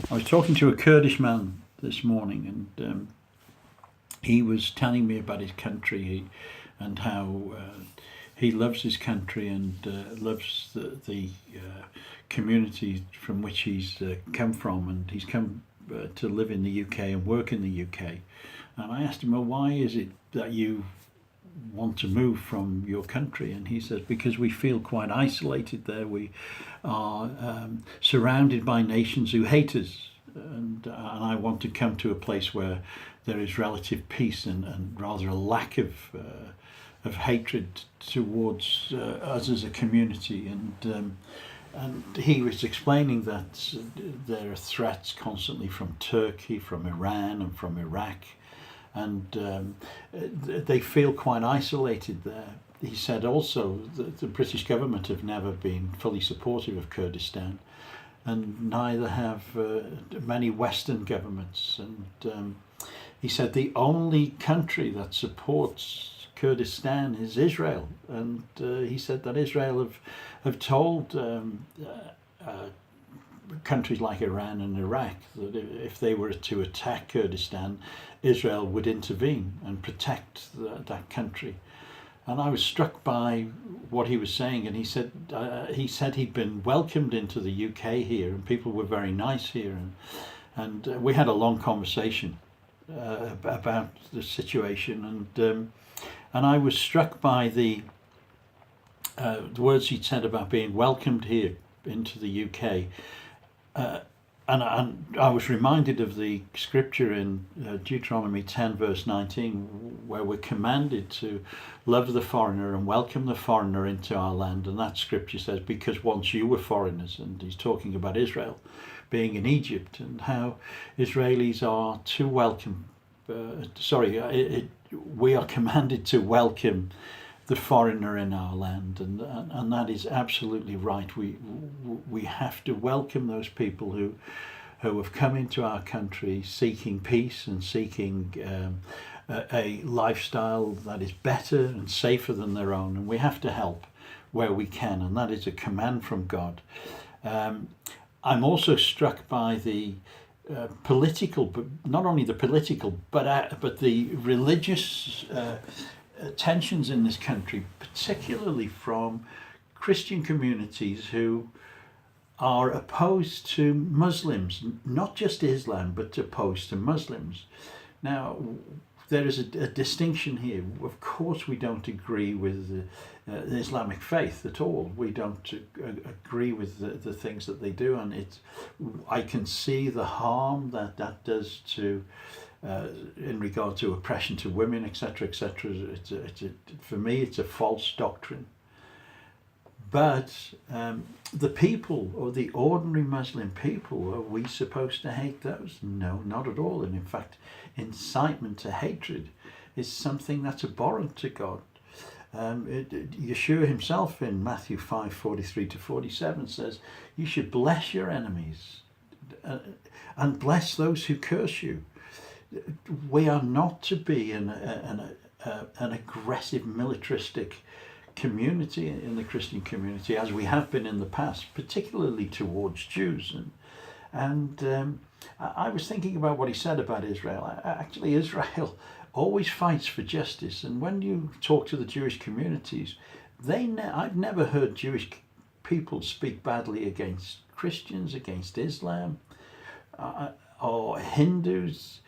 I was talking to a Kurdish man this morning, and he was telling me about his country and how he loves his country and loves the community from which he's come from, and he's come to live in the UK and work in the UK. And I asked him, well, why is it that you want to move from your country? And he says, because we feel quite isolated there. We are surrounded by nations who hate us, and I want to come to a place where there is relative peace and rather a lack of hatred towards us as a community. And he was explaining that there are threats constantly from Turkey, from Iran, and from Iraq, and they feel quite isolated there. He said also that the British government have never been fully supportive of Kurdistan, and neither have many Western governments. And he said the only country that supports Kurdistan is Israel, and he said that Israel have told countries like Iran and Iraq that if they were to attack Kurdistan, Israel would intervene and protect that country. And I was struck by what he was saying, and he said he'd been welcomed into the UK here, and people were very nice here, and we had a long conversation about the situation, and I was struck by the words he'd said about being welcomed here into the UK. And I was reminded of the scripture in Deuteronomy 10 verse 19, where we're commanded to love the foreigner and welcome the foreigner into our land. And that scripture says, because once you were foreigners, and he's talking about Israel being in Egypt and how Israelis are to welcome, we are commanded to welcome the foreigner in our land, and that is absolutely right. We have to welcome those people who have come into our country seeking peace and seeking a lifestyle that is better and safer than their own, and we have to help where we can, and that is a command from God. I'm also struck by the political, but not only the political, but the religious tensions in this country, particularly from Christian communities who are opposed to Muslims, not just Islam, but opposed to Muslims. Now, there is a distinction here. Of course, we don't agree with the Islamic faith at all. We don't agree with the things that they do, and I can see the harm that does to in regard to oppression to women, etc., etc. For me, it's a false doctrine. But the people, or the ordinary Muslim people, are we supposed to hate those? No, not at all. And in fact, incitement to hatred is something that's abhorrent to God. Yeshua himself in Matthew 5:43 to 47 says, you should bless your enemies and bless those who curse you. We are not to be an aggressive militaristic community in the Christian community, as we have been in the past, particularly towards Jews. And I was thinking about what he said about Israel. Actually, Israel always fights for justice, and when you talk to the Jewish communities, I've never heard Jewish people speak badly against Christians, against Islam, or Hindus.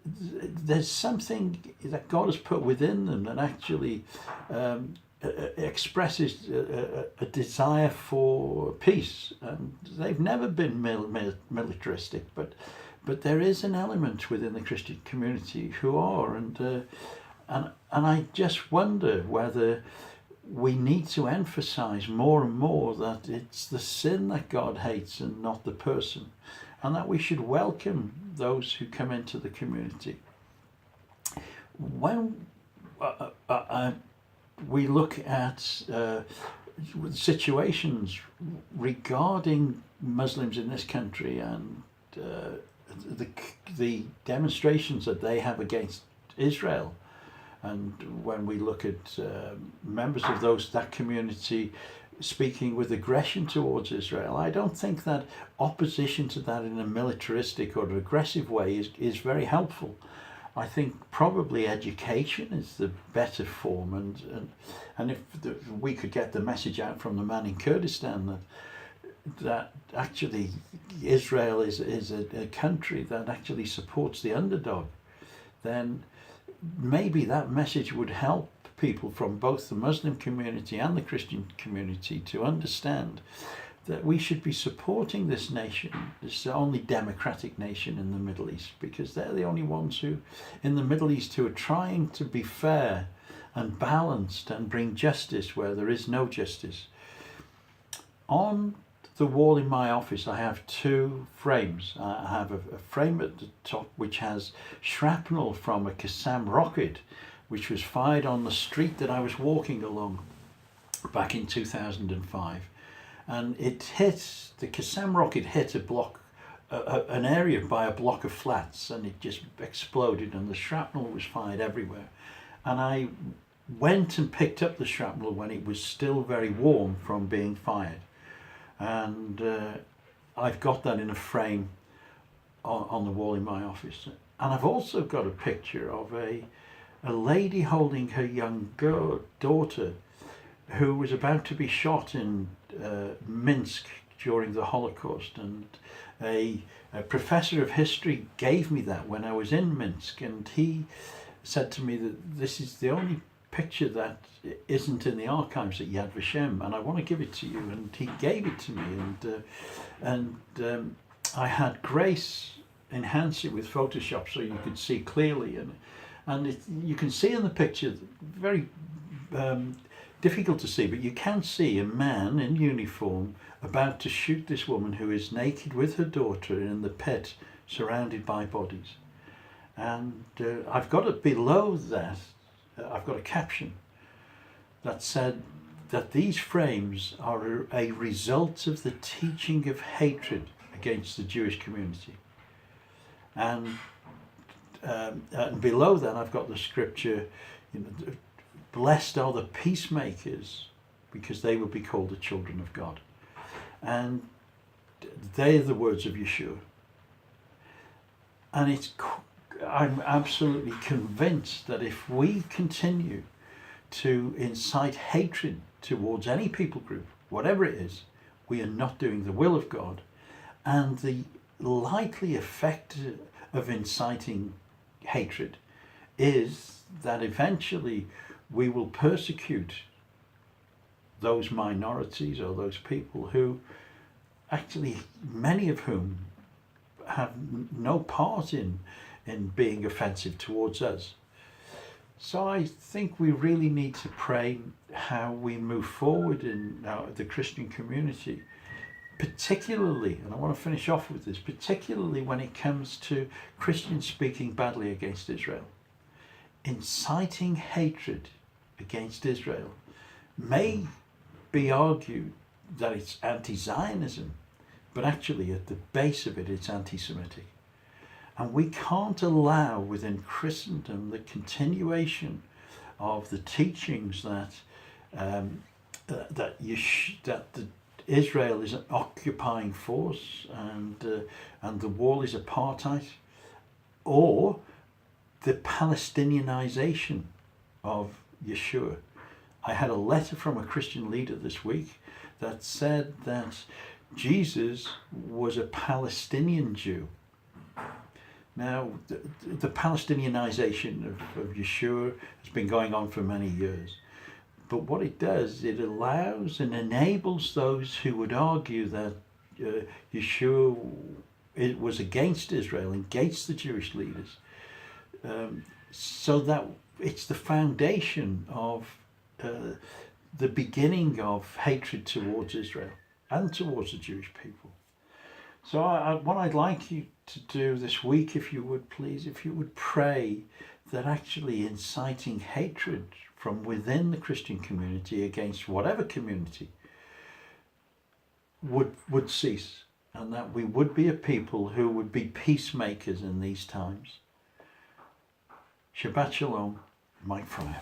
There's something that God has put within them that actually expresses a desire for peace, and they've never been militaristic, but there is an element within the Christian community who are, and I just wonder whether we need to emphasize more and more that it's the sin that God hates and not the person, and that we should welcome those who come into the community. When we look at situations regarding Muslims in this country and the demonstrations that they have against Israel, and when we look at members of that community speaking with aggression towards Israel. I don't think that opposition to that in a militaristic or aggressive way is very helpful. I think probably education is the better form, and if we could get the message out from the man in Kurdistan that actually Israel is a country that actually supports the underdog, then maybe that message would help people from both the Muslim community and the Christian community to understand that we should be supporting this nation, this only democratic nation in the Middle East, because they're the only ones who, in the Middle East, who are trying to be fair and balanced and bring justice where there is no justice. On the wall in my office, I have two frames. I have a frame at the top which has shrapnel from a Qassam rocket, which was fired on the street that I was walking along back in 2005. And the Qassam rocket hit an area by a block of flats, and it just exploded, and the shrapnel was fired everywhere. And I went and picked up the shrapnel when it was still very warm from being fired. And I've got that in a frame on the wall in my office. And I've also got a picture of a lady holding her young daughter who was about to be shot in Minsk during the Holocaust. And a professor of history gave me that when I was in Minsk, and he said to me that this is the only picture that isn't in the archives at Yad Vashem, and I want to give it to you. And he gave it to me, and I had Grace enhance it with Photoshop so you could see clearly, and you can see in the picture, very difficult to see, but you can see a man in uniform about to shoot this woman who is naked with her daughter in the pit, surrounded by bodies. And I've got it below that. I've got a caption that said that these frames are a result of the teaching of hatred against the Jewish community. And below that I've got the scripture, blessed are the peacemakers, because they will be called the children of God. And they're the words of Yeshua. And I'm absolutely convinced that if we continue to incite hatred towards any people group, whatever it is, we are not doing the will of God. And the likely effect of inciting hatred is that eventually we will persecute those minorities or those people who actually, many of whom have no part in being offensive towards us. So I think we really need to pray how we move forward in the Christian community, particularly, and I want to finish off with this, particularly when it comes to Christians speaking badly against Israel. Inciting hatred against Israel may be argued that it's anti-Zionism, but actually at the base of it, it's anti-Semitic. And we can't allow within Christendom the continuation of the teachings that Israel is an occupying force and the wall is apartheid, or the Palestinianization of Yeshua. I had a letter from a Christian leader this week that said that Jesus was a Palestinian Jew. Now, the Palestinianization of Yeshua has been going on for many years. But what it does, it allows and enables those who would argue that Yeshua was against Israel, against the Jewish leaders, so that it's the foundation of the beginning of hatred towards Israel and towards the Jewish people. So what I'd like you to do this week, if you would please, if you would pray that actually inciting hatred from within the Christian community against whatever community would cease, and that we would be a people who would be peacemakers in these times. Shabbat Shalom, Mike Fryer.